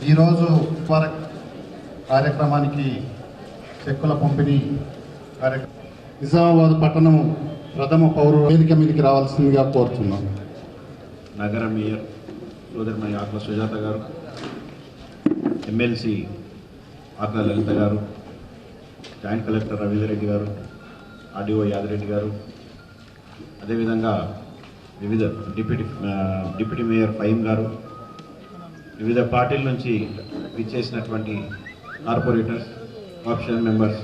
ఈరోజు కార్యక్రమానికి చెక్కుల పంపిణీ కార్యక్రమం నిజామాబాద్ పట్టణం ప్రథమ పౌరు వేదిక మీదకి రావాల్సిందిగా కోరుతున్నాం. నగర మేయర్ సోదరిమణి ఆకుల సుజాత గారు, ఎమ్మెల్సీ ఆకుల లలిత గారు, జాయింట్ కలెక్టర్ రవీందర్ రెడ్డి గారు, ఆర్డీఓ యాదరెడ్డి గారు, అదేవిధంగా వివిధ డిప్యూటీ మేయర్ ఫహీం గారు, వివిధ పార్టీల నుంచి విచ్చేసినటువంటి కార్పొరేటర్స్, ఆప్షన్ మెంబర్స్,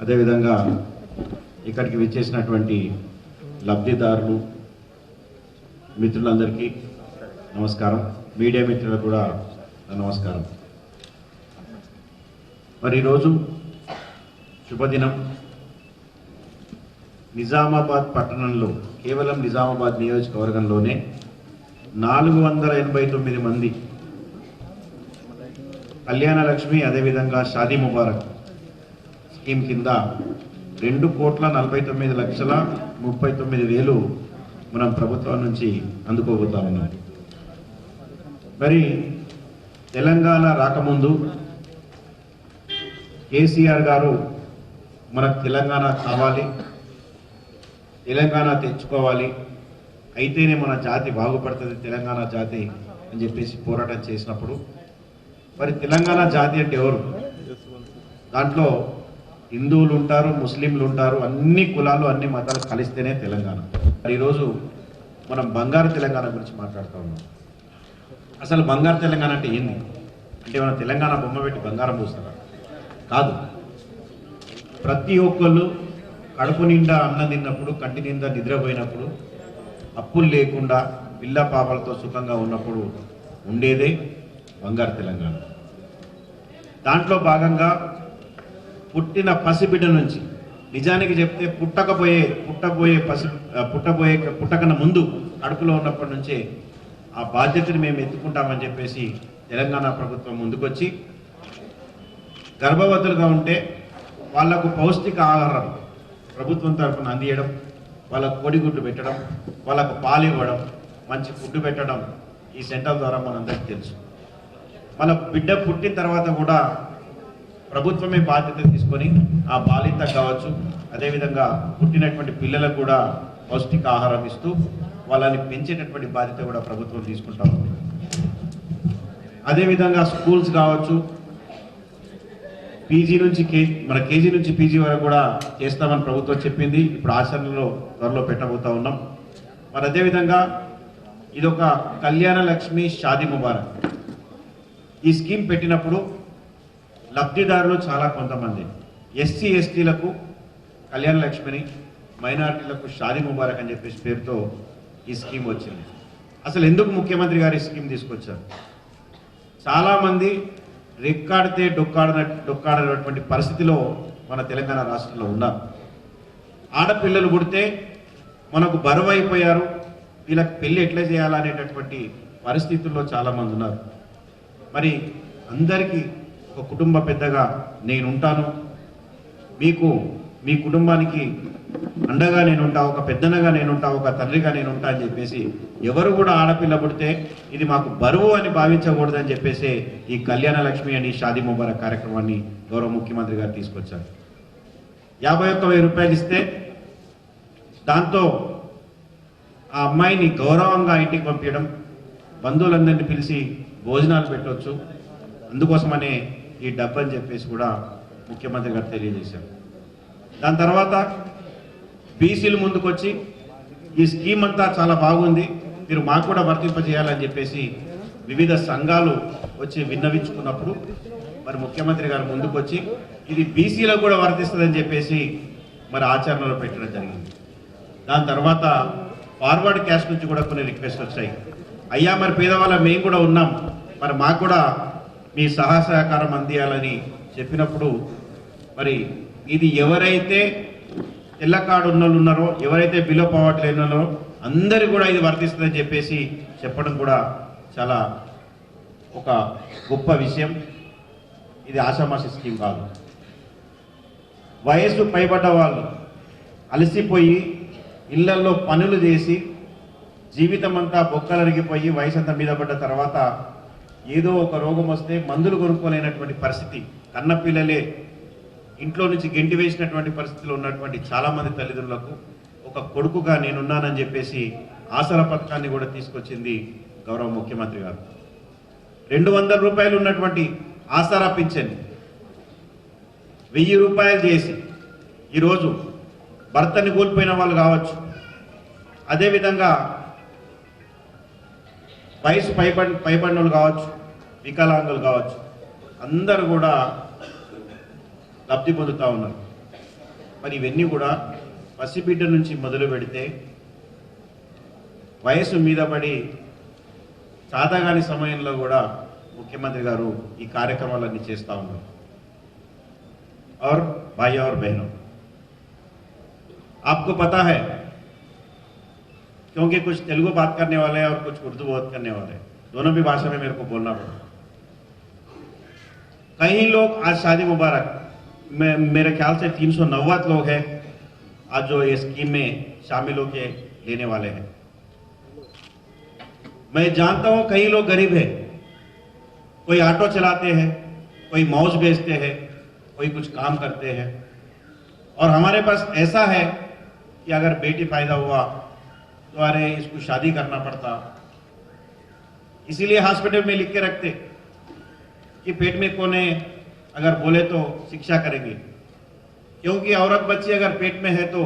అదేవిధంగా ఇక్కడికి విచ్చేసినటువంటి లబ్ధిదారులు, మిత్రులందరికీ నమస్కారం. మీడియా మిత్రులకు కూడా నమస్కారం. మరి ఈరోజు శుభదినం. నిజామాబాద్ పట్టణంలో, కేవలం నిజామాబాద్ నియోజకవర్గంలోనే 489 మంది కళ్యాణ లక్ష్మి అదేవిధంగా షాదీ ముబారక్ స్కీమ్ కింద 2,49,39,000 మనం ప్రభుత్వం నుంచి అందుకోబోతా ఉన్నాం. మరి తెలంగాణ రాకముందు కేసీఆర్ గారు మనకు తెలంగాణ కావాలి, తెలంగాణ తెచ్చుకోవాలి, అయితేనే మన జాతి బాగుపడుతుంది, తెలంగాణ జాతి అని చెప్పేసి పోరాటం చేసినప్పుడు మరి తెలంగాణ జాతి అంటే ఎవరు? దాంట్లో హిందువులు ఉంటారు, ముస్లింలు ఉంటారు, అన్ని కులాలు అన్ని మతాలు కలిస్తేనే తెలంగాణ. మరి ఈరోజు మనం బంగారు తెలంగాణ గురించి మాట్లాడుతూ ఉన్నాం. అసలు బంగారు తెలంగాణ అంటే ఏంది? అంటే మనం తెలంగాణ బొమ్మ పెట్టి బంగారం పూస్తారా? కాదు. ప్రతి ఒక్కళ్ళు కడుపు నిండా అన్నం తిన్నప్పుడు, కంటి నిండా నిద్రపోయినప్పుడు, అప్పులు లేకుండా పిల్ల పాపలతో సుఖంగా ఉన్నప్పుడు ఉండేదే బంగారు తెలంగాణ. దాంట్లో పుట్టిన పసిబిడ్డ నుంచి, నిజానికి చెప్తే పుట్టకన్నా ముందు కడుపులో ఉన్నప్పటి నుంచే ఆ బాధ్యతను మేము ఎత్తుకుంటామని చెప్పేసి తెలంగాణ ప్రభుత్వం ముందుకొచ్చి గర్భవతులుగా ఉంటే వాళ్లకు పౌష్టిక ఆహారం ప్రభుత్వం తరఫున అందియడం, వాళ్ళకు కోడిగుడ్డు పెట్టడం, వాళ్ళకు పాలు ఇవ్వడం, మంచి ఫుడ్ పెట్టడం ఈ సెంటర్ ద్వారా మనందరికీ తెలుసు. మన బిడ్డ పుట్టిన తర్వాత కూడా ప్రభుత్వమే బాధ్యత తీసుకొని ఆ బాలింత కావచ్చు, అదేవిధంగా పుట్టినటువంటి పిల్లలకు కూడా పౌష్టిక ఆహారం ఇస్తూ వాళ్ళని పెంచేటటువంటి బాధ్యత కూడా ప్రభుత్వం తీసుకుంటా ఉంది. అదేవిధంగా స్కూల్స్ కావచ్చు, కేజీ నుంచి పీజీ వరకు కూడా చేస్తామని ప్రభుత్వం చెప్పింది. ఇప్పుడు ఆచరణలో త్వరలో పెట్టబోతా ఉన్నాం. మరి అదేవిధంగా ఇదొక కళ్యాణ లక్ష్మి షాదీ ముబారక్ ఈ స్కీమ్ పెట్టినప్పుడు లబ్ధిదారులు చాలా కొంతమంది, ఎస్సీ ఎస్టీలకు కళ్యాణ లక్ష్మిని, మైనారిటీలకు షాదీ ముబారక్ అని చెప్పేసి పేరుతో ఈ స్కీమ్ వచ్చింది. అసలు ఎందుకు ముఖ్యమంత్రి గారు ఈ స్కీమ్ తీసుకొచ్చారు? చాలామంది రెక్కాడితే డొక్కాడనటువంటి పరిస్థితిలో మన తెలంగాణ రాష్ట్రంలో ఉన్నారు. ఆడపిల్లలు పుడితే మనకు బరువు అయిపోయారు, వీళ్ళకి పెళ్లి ఎట్లా చేయాలనేటటువంటి పరిస్థితుల్లో చాలామంది ఉన్నారు. మరి అందరికీ ఒక కుటుంబ పెద్దగా నేనుంటాను, మీకు మీ కుటుంబానికి అండగా నేనుంటా, ఒక పెద్దనగా నేనుంటా, ఒక తండ్రిగా నేనుంటా అని చెప్పేసి ఎవరు కూడా ఆడపిల్ల పుడితే ఇది మాకు బరువు అని భావించకూడదని చెప్పేసి ఈ కళ్యాణ లక్ష్మి అని షాదీ ముబారక్ కార్యక్రమాన్ని గౌరవ ముఖ్యమంత్రి గారు తీసుకొచ్చారు. 51,000 రూపాయలు ఇస్తే దాంతో ఆ అమ్మాయిని గౌరవంగా ఇంటికి పంపించడం, బంధువులందరినీ పిలిచి భోజనాలు పెట్టవచ్చు, అందుకోసమనే ఈ డబ్బు అని చెప్పేసి కూడా ముఖ్యమంత్రి గారు తెలియజేశారు. దాని తర్వాత బీసీలు ముందుకొచ్చి ఈ స్కీమ్ అంతా చాలా బాగుంది, మీరు మాకు కూడా వర్తింపజేయాలని చెప్పేసి వివిధ సంఘాలు వచ్చి విన్నవించుకున్నప్పుడు మరి ముఖ్యమంత్రి గారు ముందుకొచ్చి ఇది బీసీలకు కూడా వర్తిస్తుందని చెప్పేసి మరి ఆచరణలో పెట్టడం జరిగింది. దాని తర్వాత ఫార్వర్డ్ క్యాస్ట్ నుంచి కూడా కొన్ని రిక్వెస్ట్ వచ్చాయి. అయ్యా మరి పేదవాళ్ళ మేము కూడా ఉన్నాం, మరి మాకు కూడా మీ సహకారం అందియాలని చెప్పినప్పుడు మరి ఇది ఎవరైతే తెల్ల కార్డు ఉన్న వాళ్ళు ఉన్నారో, ఎవరైతే బిలో పవర్టీ లైన్ ఉన్నారో అందరూ కూడా ఇది వర్తిస్తుందని చెప్పేసి చెప్పడం కూడా చాలా ఒక గొప్ప విషయం. ఇది ఆషామాషి స్కీమ్ కాదు. వయస్సు పైబడ్డ వాళ్ళు అలసిపోయి ఇళ్లలో పనులు చేసి జీవితం అంతా బొక్కలరిగిపోయి వయసు అంతా మీద పడ్డ తర్వాత ఏదో ఒక రోగం వస్తే మందులు కొనుక్కోలేనటువంటి పరిస్థితి, కన్నపిల్లలే ఇంట్లో నుంచి గెంటి వేసినటువంటి పరిస్థితిలో ఉన్నటువంటి చాలామంది తల్లిదండ్రులకు ఒక కొడుకుగా నేనున్నానని చెప్పేసి ఆసరా పథకాన్ని కూడా తీసుకొచ్చింది గౌరవ ముఖ్యమంత్రి గారు. 200 రూపాయలు ఉన్నటువంటి ఆసరా పింఛన్ 1000 రూపాయలు చేసి ఈరోజు భర్తని కోల్పోయిన వాళ్ళు కావచ్చు, అదేవిధంగా వయసు పైబడినోళ్ళు కావచ్చు, వికలాంగులు కావచ్చు, అందరూ కూడా లబ్ధి పొందుతూ ఉన్నారు. మరి ఇవన్నీ కూడా పసిబిడ్డ నుంచి మొదలు పెడితే వయసు మీద పడి చాతగాని సమయంలో కూడా ముఖ్యమంత్రి గారు ఈ కార్యక్రమాలన్నీ చేస్తూ ఉన్నారు. और भाई और बहनों, आपको पता है, क्योंकि कुछ तेलुगु बात करने वाले हैं और कुछ उर्दू बात करने वाले हैं, दोनों भी भाषा में मेरे को बोलना पड़ा। कई लोग आज शादी मुबारक में, मेरे ख्याल से 390 लोग हैं आज जो ये स्कीम में शामिल होके लेने वाले हैं। मैं जानता हूं कई लोग गरीब हैं, कोई ऑटो चलाते हैं, कोई मौज बेचते हैं, कोई कुछ काम करते हैं, और हमारे पास ऐसा है कि अगर बेटी पैदा हुआ तो अरे इसको शादी करना पड़ता, इसीलिए हॉस्पिटल में लिख के रखते कि पेट में कौन है, अगर बोले तो शिक्षा करेंगे, क्योंकि औरत बच्ची अगर पेट में है तो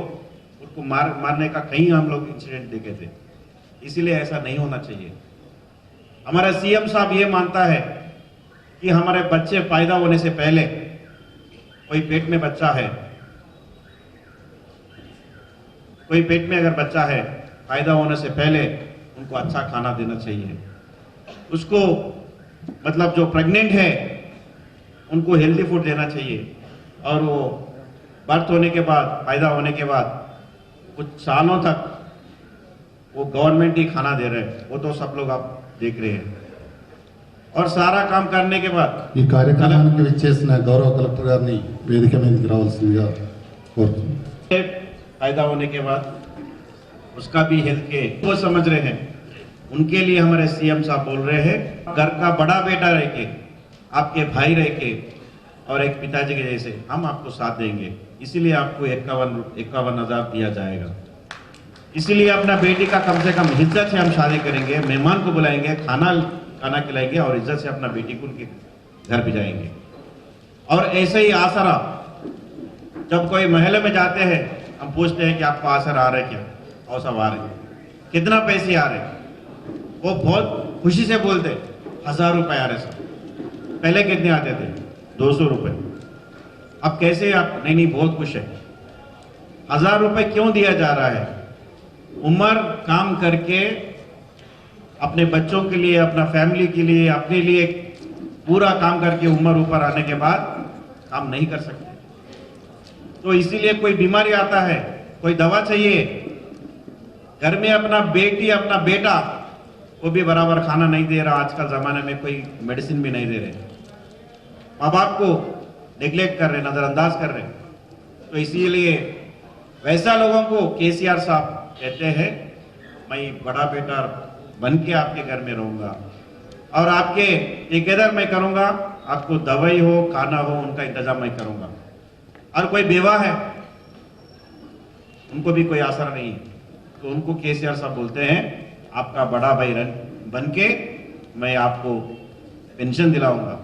उसको मारने का कहीं हम लोग इंसिडेंट देखे थे। इसीलिए ऐसा नहीं होना चाहिए। हमारा सीएम साहब ये मानता है कि हमारे बच्चे पैदा होने से पहले, कोई पेट में बच्चा है, कोई पेट में अगर बच्चा है, पैदा होने से पहले उनको अच्छा खाना देना चाहिए। उसको मतलब जो प्रेग्नेंट है उनको हेल्दी फूड देना चाहिए, और वो बर्थ होने के बाद, पैदा होने के बाद कुछ सालों तक वो गवर्नमेंट ही खाना दे रहे हैं, वो तो सब लोग आप देख रहे हैं। और सारा काम करने के बाद ఈ కార్యక్రమానికి విచ్చేసిన గౌరవ కలెక్టర్ గారిని వేదిక మీదకి రావాల్సిందిగా కోరుతున్నాను. पैदा होने के बाद उसका भी हेल्थ के वो समझ रहे हैं, उनके लिए हमारे सीएम साहब बोल रहे हैं, घर का बड़ा बेटा रह के, आपके भाई रह के, और एक पिताजी के जैसे हम आपको साथ देंगे, इसीलिए आपको 51,000 दिया जाएगा। इसीलिए अपना बेटी का कम से कम इज्जत से हम शादी करेंगे, मेहमान को बुलाएंगे, खाना खिलाएंगे, और इज्जत से अपना बेटी को उनके घर भेजाएंगे। और ऐसे ही आसरा, जब कोई महल में जाते हैं हम पूछते हैं कि आपको आसरा आ रहे क्या, और सब आ रहे, कितना पैसे आ रहे, वो बहुत खुशी से बोलते 1000 रुपए आ रहे सर। पहले कितने आते थे? 200 रुपए। अब कैसे आप? नहीं बहुत खुश है। 1000 रुपए क्यों दिया जा रहा है? उम्र काम करके अपने बच्चों के लिए, अपना फैमिली के लिए, अपने लिए पूरा काम करके उम्र ऊपर आने के बाद काम नहीं कर सकते, तो इसीलिए कोई बीमारी आता है, कोई दवा चाहिए, घर में अपना बेटी, अपना बेटा वो भी बराबर खाना नहीं दे रहा, आजकल जमाने में कोई मेडिसिन भी नहीं दे रहे, माँ बाप को नेग्लेक्ट कर रहे, नजरअंदाज कर रहे, तो इसीलिए वैसा लोगों को केसीआर साहब कहते हैं, मैं बड़ा बेटा बन के आपके घर में रहूंगा, और आपके ठेकेदार मैं करूंगा, आपको दवाई हो, खाना हो, उनका इंतजाम मैं करूंगा। और कोई बेवा है, उनको भी कोई आसरा नहीं है, तो उनको केसीआर साहब बोलते हैं, आपका बड़ा भाई बन के मैं आपको पेंशन दिलाऊंगा।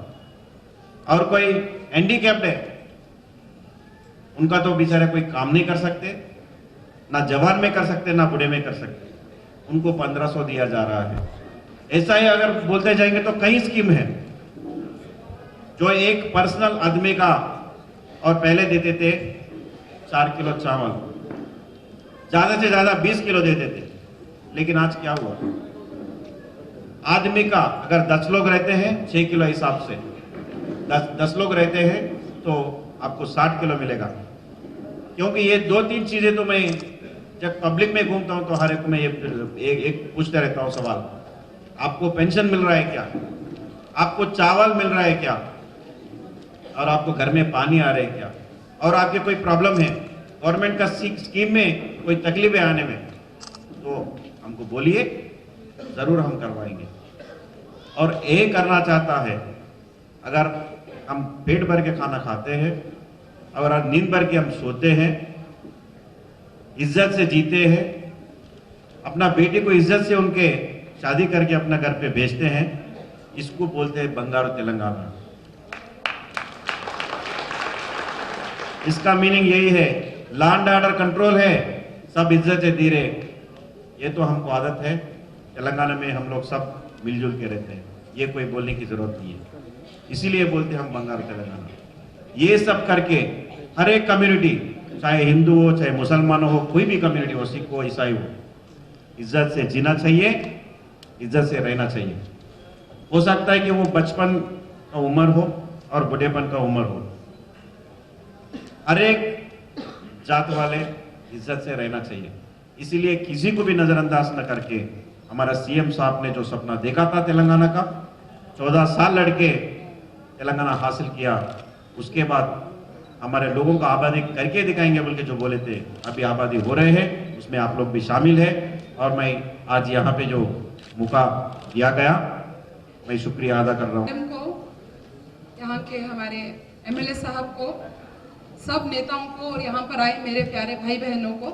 और कोई हैंडीकैप्ड है, उनका तो बेचारे कोई काम नहीं कर सकते, ना जवान में कर सकते, ना बूढ़े में कर सकते, उनको 1500 दिया जा रहा है। ऐसा ही अगर बोलते जाएंगे तो कई स्कीम है जो एक पर्सनल आदमी का, और पहले देते थे 4 किलो चावल, ज्यादा से ज्यादा 20 किलो देते थे, लेकिन आज क्या हुआ? आदमी का अगर 10 लोग रहते हैं 6 किलो हिसाब से, 10 लोग रहते हैं तो आपको 60 किलो मिलेगा। क्योंकि ये 2-3 चीजें तो मैं जब पब्लिक में घूमता हूं तो हर एक में एक पूछते रहता हूं सवाल, आपको पेंशन मिल रहा है क्या, आपको चावल मिल रहा है क्या, और आपको घर में पानी आ रहा है क्या, और आपके कोई प्रॉब्लम है गवर्नमेंट का स्कीम में, कोई तकलीफें आने में, तो हमको बोलिए, जरूर हम करवाएंगे। और ये करना चाहता है, अगर हम पेट भर के खाना खाते हैं, अगर नींद भर के हम सोते हैं, इज्जत से जीते हैं, अपना बेटे को इज्जत से उनके शादी करके अपना घर पे भेजते हैं, इसको बोलते हैं बंगारू तेलंगाना। इसका मीनिंग यही है, लैंड ऑर्डर कंट्रोल है, सब इज्जत से दे रहे। ये तो हमको आदत है, तेलंगाना में हम लोग सब मिलजुल के रहते हैं, ये कोई बोलने की जरूरत नहीं है, इसीलिए बोलते हैं हम बंगारू तेलंगाना। ये सब करके हर एक कम्युनिटी, चाहे हिंदू हो, चाहे मुसलमान हो, कोई भी कम्युनिटी हो, सिख हो, ईसाई हो, इज्जत से जीना चाहिए, इज्जत से रहना चाहिए। हो सकता है कि वो बचपन का उम्र हो और बुढ़ेपन का उम्र हो, हर एक जात वाले इज्जत से रहना चाहिए। इसीलिए किसी को भी नजरअंदाज न करके हमारा सीएम साहब ने जो सपना देखा था तेलंगाना का, 14 साल लड़के तेलंगाना हासिल किया, उसके बाद हमारे लोगों का आबादी करके दिखाएंगे बोल के जो बोले थे, अभी आबादी हो रहे हैं, उसमें आप लोग भी शामिल है। और मैं आज यहाँ पे जो मौका दिया गया, मैं शुक्रिया अदा कर रहा हूँ। को, यहाँ के हमारे एमएलए साहब को, सब नेताओं को और यहाँ पर आए मेरे प्यारे भाई बहनों को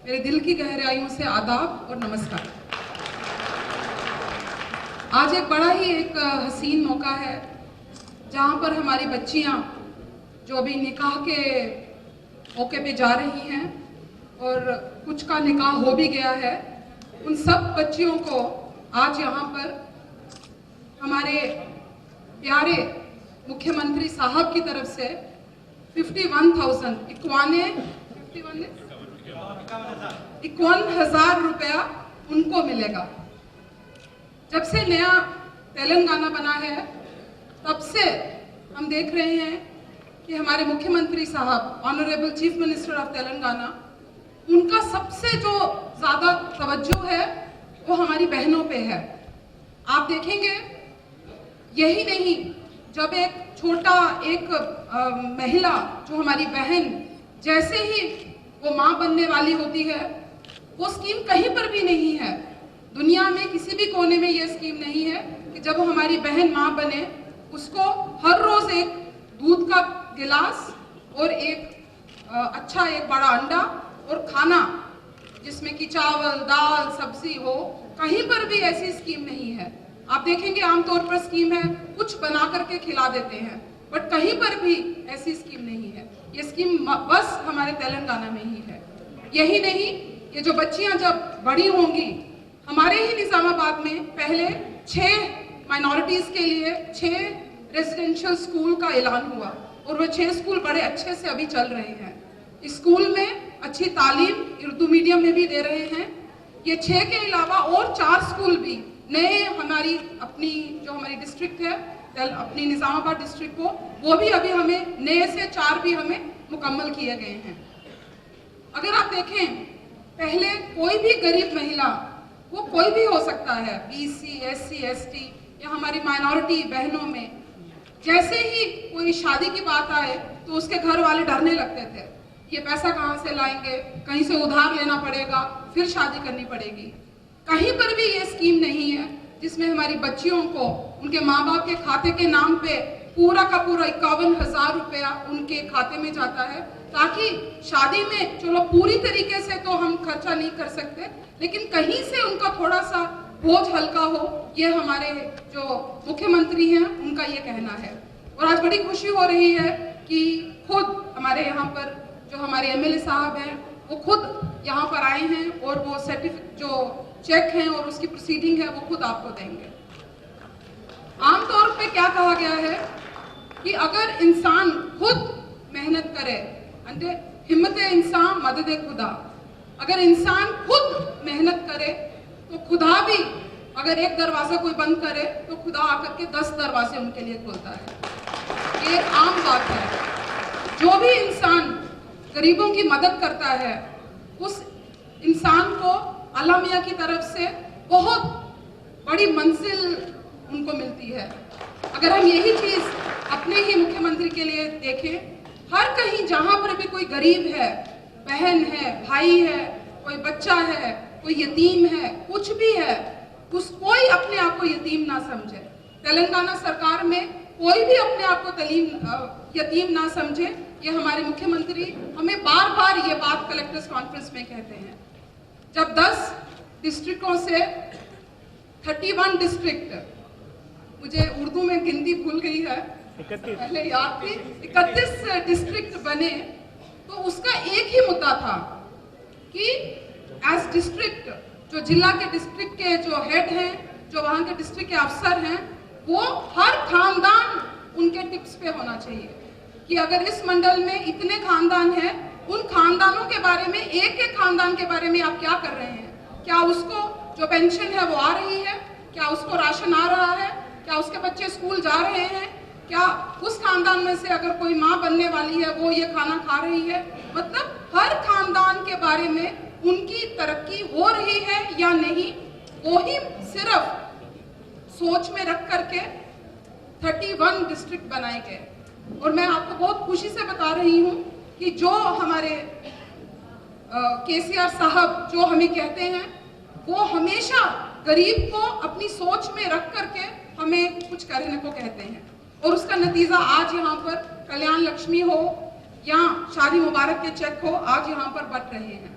मेरे दिल की गहराइयों से आदाब और नमस्कार। आज एक बड़ा ही एक हसीन मौका है जहाँ पर हमारी बच्चियाँ जो अभी निकाह के मौके पे जा रही हैं और कुछ का निकाह हो भी गया है, उन सब बच्चियों को आज यहाँ पर हमारे प्यारे मुख्यमंत्री साहब की तरफ से 51,000 रुपया उनको मिलेगा। जब से नया तेलंगाना बना है तब से हम देख रहे हैं कि हमारे मुख्यमंत्री साहब, honourable chief minister of Telangana, उनका सबसे जो ज्यादा तवज्जो है वो हमारी बहनों पे है। आप देखेंगे, यही नहीं, जब एक छोटा एक महिला जो हमारी बहन जैसे ही वो माँ बनने वाली होती है, वो स्कीम कहीं पर भी नहीं है, दुनिया में किसी भी कोने में ये स्कीम नहीं है कि जब हमारी बहन माँ बने उसको हर रोज एक दूध का गिलास और एक अच्छा एक बड़ा अंडा और खाना जिसमें कि चावल, दाल, सब्जी हो, कहीं पर भी ऐसी स्कीम नहीं है। आप देखेंगे आमतौर पर स्कीम है, कुछ बना करके खिला देते हैं, बट कहीं पर भी ऐसी स्कीम नहीं है। ये स्कीम बस हमारे तेलंगाना में ही है। यही नहीं, ये जो बच्चियां जब बड़ी होंगी, हमारे ही निजामाबाद में पहले 6 माइनॉरिटीज के लिए 6 रेजिडेंशियल स्कूल का ऐलान हुआ और वो 6 स्कूल बड़े अच्छे से अभी चल रहे हैं। इस स्कूल में अच्छी तालीम उर्दू मीडियम में भी दे रहे हैं। ये 6 के अलावा और 4 स्कूल भी नए हमारी अपनी जो हमारी डिस्ट्रिक्ट है, अपनी निजामाबाद डिस्ट्रिक्ट को, वो भी अभी हमें नए से 4 भी हमें मुकम्मल किए गए हैं। अगर आप देखें, पहले कोई भी गरीब महिला, वो कोई भी हो सकता है, बीसी, एससी, एसटी या हमारी माइनॉरिटी बहनों में, जैसे ही कोई शादी की बात आए तो उसके घर वाले डरने लगते थे, ये पैसा कहाँ से लाएंगे, कहीं से उधार लेना पड़ेगा, फिर शादी करनी पड़ेगी। कहीं पर भी ये स्कीम नहीं है जिसमें हमारी बच्चियों को उनके माँ बाप के खाते के नाम पे पूरा का पूरा 51,000 रुपया उनके खाते में जाता है, ताकि शादी में चलो पूरी तरीके से तो हम खर्चा नहीं कर सकते, लेकिन कहीं से उनका थोड़ा सा बोझ हल्का हो। ये हमारे जो मुख्यमंत्री हैं उनका ये कहना है। और आज बड़ी खुशी हो रही है कि खुद हमारे यहाँ पर जो हमारे एमएलए साहब हैं वो खुद यहाँ पर आए हैं और वो सर्टिफिकेट जो चेक है और उसकी प्रोसीडिंग है वो खुद आपको देंगे। आमतौर पे क्या कहा गया है कि अगर इंसान खुद मेहनत करे, अंते हिम्मत इंसान मदद खुदा, अगर इंसान खुद मेहनत करे तो खुदा भी अगर एक दरवाजा कोई बंद करे तो खुदा आकर के 10 दरवाजे उनके लिए खोलता है। ये एक आम बात है। जो भी इंसान गरीबों की मदद करता है, उस इंसान को अल्लाह मियां की तरफ से बहुत बड़ी मंजिल उनको मिलती है। अगर हम यही चीज अपने ही मुख्यमंत्री के लिए देखें, हर कहीं जहां पर भी कोई गरीब है, बहन है, भाई है, कोई बच्चा है, कोई यतीम है, कुछ भी है, कोई अपने आप को यतीम ना समझे। तेलंगाना सरकार में कोई भी अपने आप को यतीम ना समझे। ये हमारे मुख्यमंत्री हमें बार बार ये बात कलेक्टर्स कॉन्फ्रेंस में कहते हैं। जब 10 डिस्ट्रिक्टों से 31 डिस्ट्रिक्ट, मुझे उर्दू में गिनती भूल गई है, पहले याद थी, 31 डिस्ट्रिक्ट बने, तो उसका एक ही मुद्दा था कि एज डिस्ट्रिक्ट, जो जिला के डिस्ट्रिक्ट के जो हेड हैं, जो वहां के डिस्ट्रिक्ट के अफसर हैं, वो हर खानदान उनके टिप्स पे होना चाहिए कि अगर इस मंडल में इतने खानदान हैं, उन खानदानों के बारे में, एक एक खानदान के बारे में आप क्या कर रहे हैं? क्या उसको जो पेंशन है वो आ रही है? क्या उसको राशन आ रहा है? क्या उसके बच्चे स्कूल जा रहे हैं? क्या उस खानदान में से अगर कोई माँ बनने वाली है वो ये खाना खा रही है? मतलब हर खानदान के बारे में उनकी तरक्की हो रही है या नहीं, वो ही सिर्फ सोच में रख करके 31 डिस्ट्रिक्ट बनाए गए। और मैं आपको बहुत खुशी से बता रही हूँ कि जो हमारे केसीआर साहब जो हमें कहते हैं, वो हमेशा गरीब को अपनी सोच में रख करके हमें कुछ करने को कहते हैं। और उसका नतीजा आज यहाँ पर कल्याण लक्ष्मी हो या शादी मुबारक के चेक हो, आज यहाँ पर बट रहे हैं।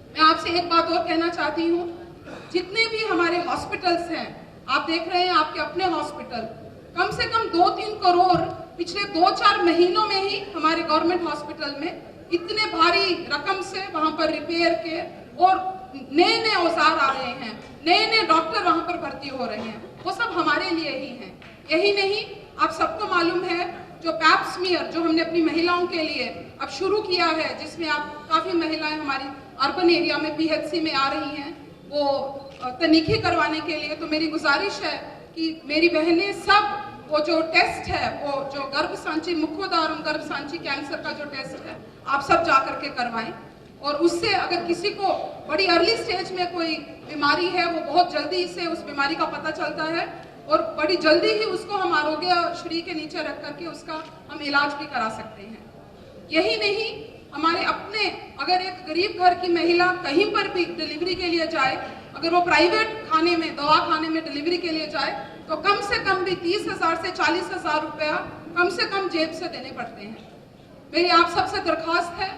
मैं आपसे एक बात और कहना चाहती हूँ, जितने भी हमारे हॉस्पिटल्स हैं, आप देख रहे हैं आपके अपने हॉस्पिटल, कम से कम 2-3 करोड़ पिछले 2-4 महीनों में ही हमारे गवर्नमेंट हॉस्पिटल में इतने भारी रकम से वहां पर रिपेयर के और नए नए औजार आ रहे हैं, नए नए डॉक्टर वहां पर भर्ती हो रहे हैं, वो सब हमारे लिए ही हैं। यही नहीं, आप सबको मालूम है जो पैप स्मीयर जो हमने अपनी महिलाओं के लिए अब शुरू किया है, जिसमें आप काफी महिलाएं हमारी अर्बन एरिया में पीएचसी में आ रही हैं, वो तनिखी करवाने के लिए। तो मेरी गुजारिश है कि मेरी बहनें सब वो जो टेस्ट है, वो जो गर्भ सांची, मुखोद्वार गर्भ सांची कैंसर का जो टेस्ट है, आप सब जा करके करवाएं। और उससे अगर किसी को बड़ी अर्ली स्टेज में कोई बीमारी है, वो बहुत जल्दी से उस बीमारी का पता चलता है और बड़ी जल्दी ही उसको हम आरोग्य श्री के नीचे रख करके उसका हम इलाज भी करा सकते हैं। यही नहीं, हमारे अपने अगर एक गरीब घर की महिला कहीं पर भी डिलीवरी के लिए जाए, अगर वो प्राइवेट खाने में, दवा खाने में डिलीवरी के लिए जाए, तो कम से कम भी 30,000 से 40,000 रुपया कम से कम जेब से देने पड़ते हैं। मेरी आप सबसे दरख्वास्त है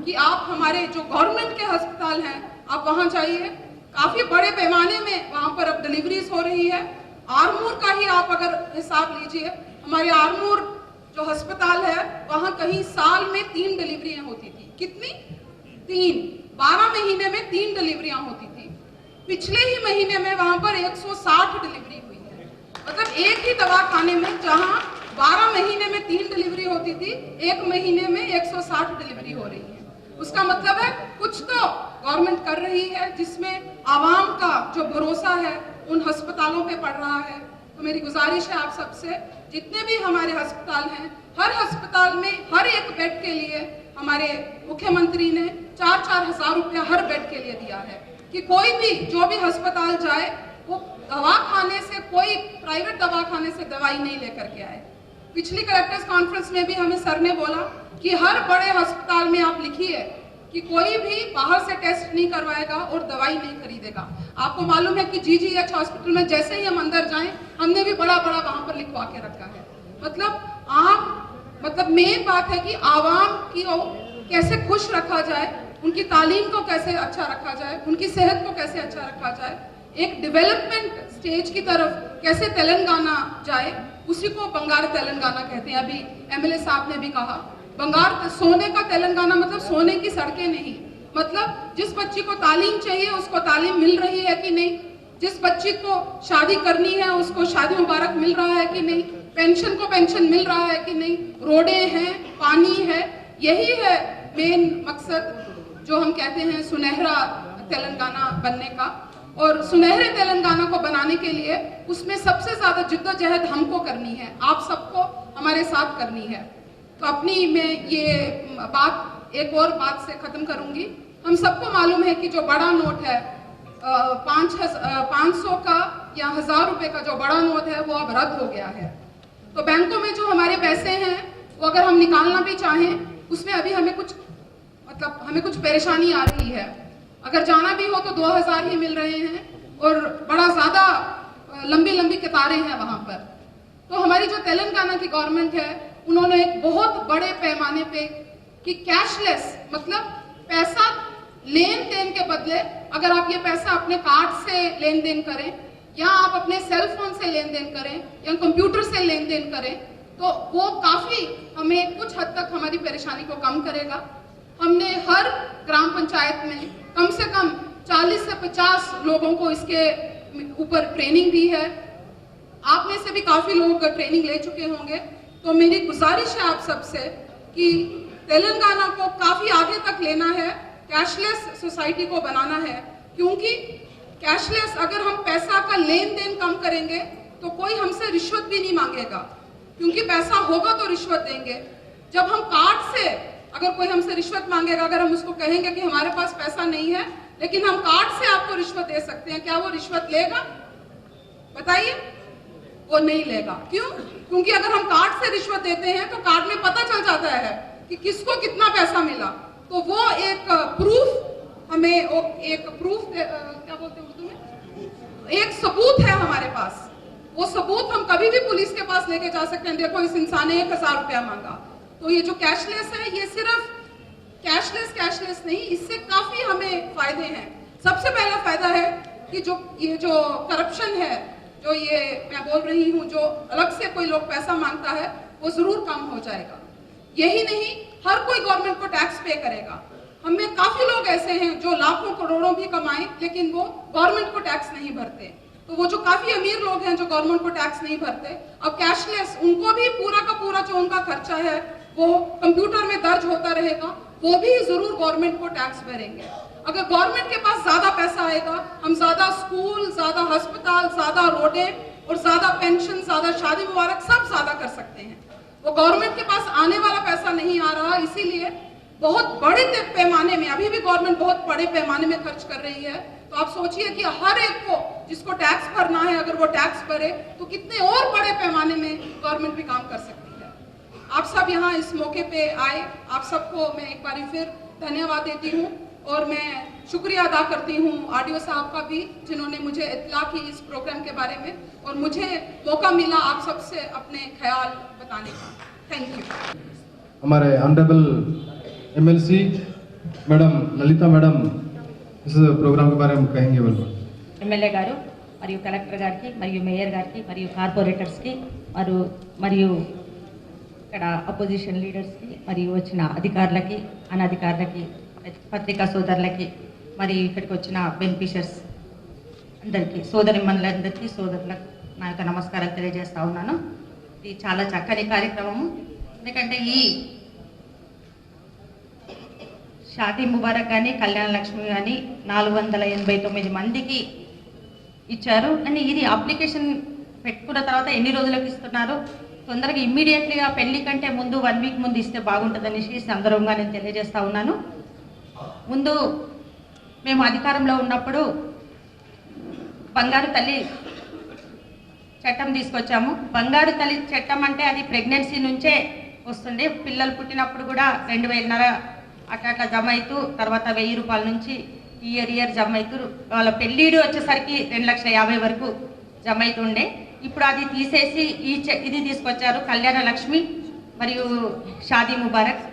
कि आप हमारे जो गवर्नमेंट के अस्पताल हैं, आप वहां जाइए। काफी बड़े पैमाने में वहां पर अब डिलीवरीज हो रही है। आरमूर का ही आप अगर हिसाब लीजिए, हमारे आरमूर जो अस्पताल है, वहां कहीं साल में 3 डिलीवरियां होती थी। कितनी? 3। 12 महीने में 3 डिलीवरियां होती थी। पिछले ही महीने में वहां पर 160 डिलीवरी हुई है। मतलब एक ही दवाखाने में जहां 12 महीने में 3 डिलीवरी होती थी, 1 महीने में 160 डिलीवरी हो रही है। उसका मतलब है कुछ तो गवर्नमेंट कर रही है, जिसमें आवाम का जो भरोसा है उन अस्पतालों पे पड़ रहा है। तो मेरी गुजारिश है आप सबसे, जितने भी हमारे अस्पताल हैं, हर अस्पताल में हर एक बेड के लिए हमारे मुख्यमंत्री ने 4-4 हजार रुपया हर बेड के लिए दिया है कि कोई भी जो भी अस्पताल जाए वो दवा खाने से, कोई प्राइवेट दवा खाने से दवाई नहीं लेकर के आए। पिछली कलेक्टर्स कॉन्फ्रेंस में भी हमें सर ने बोला कि हर बड़े अस्पताल में आप लिखिए कि कोई भी बाहर से टेस्ट नहीं करवाएगा और दवाई नहीं खरीदेगा। आपको मालूम है कि जीजीएच हॉस्पिटल में जैसे ही हम अंदर जाएं, हमने भी बड़ा बड़ा वहां पर लिखवा के रखा है। मतलब मेन बात है कि आवाम की कैसे खुश रखा जाए, उनकी तालीम को कैसे अच्छा रखा जाए, उनकी सेहत को कैसे अच्छा रखा जाए, एक डेवलपमेंट स्टेज की तरफ कैसे तेलंगाना जाए, उसी को बंगार तेलंगाना कहते हैं। अभी एमएलए साहब ने भी कहा, बंगार सोने का तेलंगाना मतलब सोने की सड़कें नहीं, मतलब जिस बच्ची को तालीम चाहिए उसको तालीम मिल रही है कि नहीं, जिस बच्ची को शादी करनी है उसको शादी मुबारक मिल रहा है कि नहीं, पेंशन को पेंशन मिल रहा है कि नहीं, रोडें हैं, पानी है। यही है मेन मकसद जो हम कहते हैं सुनहरा तेलंगाना बनने का। और सुनहरे तेलंगाना को बनाने के लिए उसमें सबसे ज्यादा जिद्दोजहद हमको करनी है, आप सबको हमारे साथ करनी है। तो अपनी मैं ये बात एक और बात से खत्म करूंगी। हम सबको मालूम है कि जो बड़ा नोट है 500 का या 1000 रुपए का जो बड़ा नोट है वो अब रद्द हो गया है। तो बैंकों में जो हमारे पैसे हैं वो अगर हम निकालना भी चाहें, उसमें अभी हमें कुछ परेशानी आ रही है। अगर जाना भी हो तो 2000 ही मिल रहे हैं, और बड़ा ज़्यादा लंबी लंबी कतारें हैं वहाँ पर। तो हमारी जो तेलंगाना की गवर्नमेंट है, उन्होंने एक बहुत बड़े पैमाने पे कि कैशलेस, मतलब पैसा लेन देन के बदले अगर आप ये पैसा अपने कार्ड से लेन देन करें या आप अपने सेल फोन से लेन देन करें या कंप्यूटर से लेन देन करें, तो वो काफ़ी हमें कुछ हद तक हमारी परेशानी को कम करेगा। हमने हर ग्राम पंचायत में कम से कम 40 से 50 लोगों को इसके ऊपर ट्रेनिंग दी है। आप में से भी काफ़ी लोग ट्रेनिंग ले चुके होंगे। तो मेरी गुजारिश है आप सबसे कि तेलंगाना को काफ़ी आगे तक लेना है, कैशलेस सोसाइटी को बनाना है, क्योंकि कैशलेस अगर हम पैसा का लेन देन कम करेंगे तो कोई हमसे रिश्वत भी नहीं मांगेगा, क्योंकि पैसा होगा तो रिश्वत देंगे। जब हम कार्ड से अगर कोई हमसे रिश्वत मांगेगा, अगर हम उसको कहेंगे कि हमारे पास पैसा नहीं है लेकिन हम कार्ड से आपको रिश्वत दे सकते हैं, क्या वो रिश्वत लेगा? बताइए, वो नहीं लेगा। क्यों? क्योंकि अगर हम कार्ड से रिश्वत देते हैं तो कार्ड में पता चल जाता है कि किसको कितना पैसा मिला, तो वो एक प्रूफ हमें, एक प्रूफ क्या बोलते हैं उर्दू में, एक सबूत है हमारे पास। वो सबूत हम कभी भी पुलिस के पास लेके जा सकते हैं, देखो इस इंसान ने 1000 रुपया मांगा। तो ये जो कैशलेस है, ये सिर्फ कैशलेस नहीं, इससे काफी हमें फायदे हैं। सबसे पहला फायदा है कि ये जो करप्शन है, जो ये मैं बोल रही हूँ, जो अलग से कोई लोग पैसा मांगता है, वो जरूर कम हो जाएगा। यही नहीं, हर कोई गवर्नमेंट को टैक्स पे करेगा। हमें काफी लोग ऐसे हैं जो लाखों करोड़ों भी कमाएं लेकिन वो गवर्नमेंट को टैक्स नहीं भरते। तो वो जो काफी अमीर लोग हैं जो गवर्नमेंट को टैक्स नहीं भरते, अब कैशलेस उनको भी पूरा का पूरा जो उनका खर्चा है वो कंप्यूटर में दर्ज होता रहेगा, वो भी जरूर गवर्नमेंट को टैक्स भरेंगे। अगर गवर्नमेंट के पास ज्यादा पैसा आएगा, हम ज्यादा स्कूल, ज्यादा अस्पताल, ज्यादा रोडें और ज्यादा पेंशन, ज्यादा शादी मुबारक सब ज्यादा कर सकते हैं। वो गवर्नमेंट के पास आने वाला पैसा नहीं आ रहा, इसीलिए बहुत बड़े पैमाने में, अभी भी गवर्नमेंट बहुत बड़े पैमाने में खर्च कर रही है। तो आप सोचिए कि हर एक को जिसको टैक्स भरना है, अगर वो टैक्स भरे तो कितने और बड़े पैमाने में गवर्नमेंट भी काम कर सकती है। आप सब यहाँ इस मौके पे आए, आप सबको मैं एक बार फिर धन्यवाद देती हूँ और मैं शुक्रिया अदा करती हूँ आरडीओ साहब का भी, जिन्होंने मुझे इत्तला की इस प्रोग्राम के बारे में और मुझे मौका मिला आप सबसे अपने ख्याल बताने का। Thank you. हमारे honourable MLC madam Lalitha madam इस प्रोग्राम के बारे में कहेंगे। बोलो। ఎమ్మెల్యే గారు మరియు కలెక్టర్ గారికి మరియు మేయర్ గారికి మరియు కార్పొరేటర్స్కి మరియు ఇక్కడ అపోజిషన్ లీడర్స్కి మరియు వచ్చిన అధికారులకి, అనధికారులకి, పత్రికా సోదరులకి, మరియు ఇక్కడికి వచ్చిన బెనిఫిషియర్స్ అందరికీ, సోదరిమణులందరికీ, సోదరులకు నా యొక్క నమస్కారాలు తెలియజేస్తా ఉన్నాను. ఇది చాలా చక్కని కార్యక్రమము. ఎందుకంటే ఈ షాదీ ముబారక్ కానీ కళ్యాణ లక్ష్మి కానీ 489 మందికి ఇచ్చారు. అని ఇది అప్లికేషన్ పెట్టుకున్న తర్వాత ఎన్ని రోజులకు ఇస్తున్నారు, తొందరగా ఇమ్మీడియట్లీగా పెళ్లి కంటే ముందు 1 వీక్ ముందు ఇస్తే బాగుంటుందనేసి సందర్భంగా నేను తెలియజేస్తా ఉన్నాను. ముందు మేము అధికారంలో ఉన్నప్పుడు బంగారు తల్లి చట్టం తీసుకొచ్చాము. బంగారు తల్లి చట్టం అంటే అది ప్రెగ్నెన్సీ నుంచే వస్తుంది. పిల్లలు పుట్టినప్పుడు కూడా 2,500 అట్లా జమ అవుతూ, తర్వాత 1000 రూపాయల నుంచి ఇయర్ జమ అవుతూ, వాళ్ళ పెళ్ళిడు వచ్చేసరికి 2,50,000 వరకు జమ అవుతుండే. ఇప్పుడు అది తీసేసి ఇది తీసుకొచ్చారు, కళ్యాణ లక్ష్మి మరియు షాదీ ముబారక్.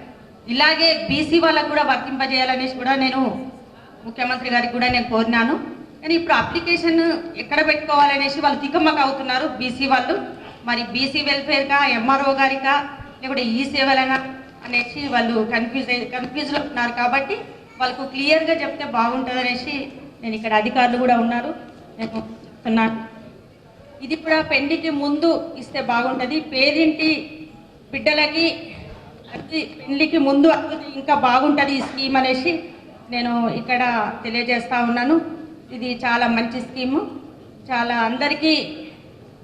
ఇలాగే బీసీ వాళ్ళకు కూడా వర్తింపజేయాలనేసి కూడా నేను ముఖ్యమంత్రి గారికి కూడా నేను కోరినాను. కానీ ఇప్పుడు అప్లికేషన్ ఎక్కడ పెట్టుకోవాలనేసి వాళ్ళు తికమక అవుతున్నారు బీసీ వాళ్ళు. మరి బీసీ వెల్ఫేర్గా, ఎంఆర్ఓ గారికా, లేకుంటే ఈ సేవలైనా అనేసి వాళ్ళు కన్ఫ్యూజ్లో ఉన్నారు. కాబట్టి వాళ్ళకు క్లియర్గా చెప్తే బాగుంటుంది అనేసి నేను ఇక్కడ అధికారులు కూడా ఉన్నారు, నేను చెప్తున్నాను. ఇది కూడా పెళ్లికి ముందు ఇస్తే బాగుంటుంది. పేరింటి బిడ్డలకి పెళ్లికి ముందు ఇంకా బాగుంటుంది ఈ స్కీమ్ అనేసి నేను ఇక్కడ తెలియజేస్తా ఉన్నాను. ఇది చాలా మంచి స్కీము. చాలా అందరికీ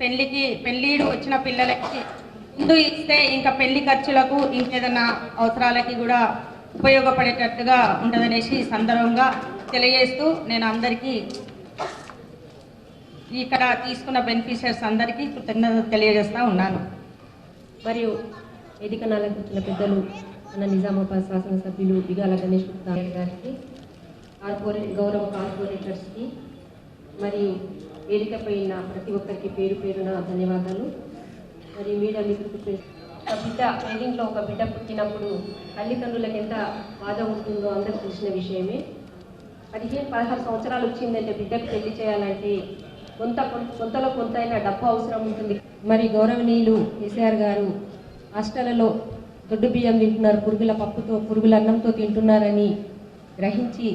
పెళ్ళిడు వచ్చిన పిల్లలకి ముందు ఇస్తే ఇంకా పెళ్లి ఖర్చులకు, ఇంకేదైనా అవసరాలకి కూడా ఉపయోగపడేటట్టుగా ఉంటుందనేసి సందర్భంగా తెలియజేస్తూ నేను అందరికీ ఇక్కడ తీసుకున్న బెనిఫిషియర్స్ అందరికీ కృతజ్ఞతలు తెలియజేస్తూ ఉన్నాను. మరియు వేదిక నాలకు వచ్చిన పెద్దలు మన నిజామాబాద్ శాసనసభ్యులు బిగాల గణేష్ గారికి, గౌరవ కార్పొరేటర్స్కి, మరియు వేదికపై ఉన్న ప్రతి ఒక్కరికి పేరు పేరున ధన్యవాదాలు. మరి మీడియా మిత్రులకు ఒక బిడ్డ పేరింట్లో ఒక బిడ్డ పుట్టినప్పుడు తల్లిదండ్రులకు ఎంత బాధ ఉంటుందో అందరూ తెలిసిన విషయమే. 15-16 సంవత్సరాలు వచ్చిందంటే బిడ్డకు పెళ్లి చేయాలంటే కొంతలో కొంతైనా డబ్బు అవసరం ఉంటుంది. మరి గౌరవనీయులు కేసీఆర్ గారు హాస్టళ్లలో దొడ్డు బియ్యం తింటున్నారు, పురుగుల పప్పుతో పురుగుల అన్నంతో తింటున్నారని గ్రహించి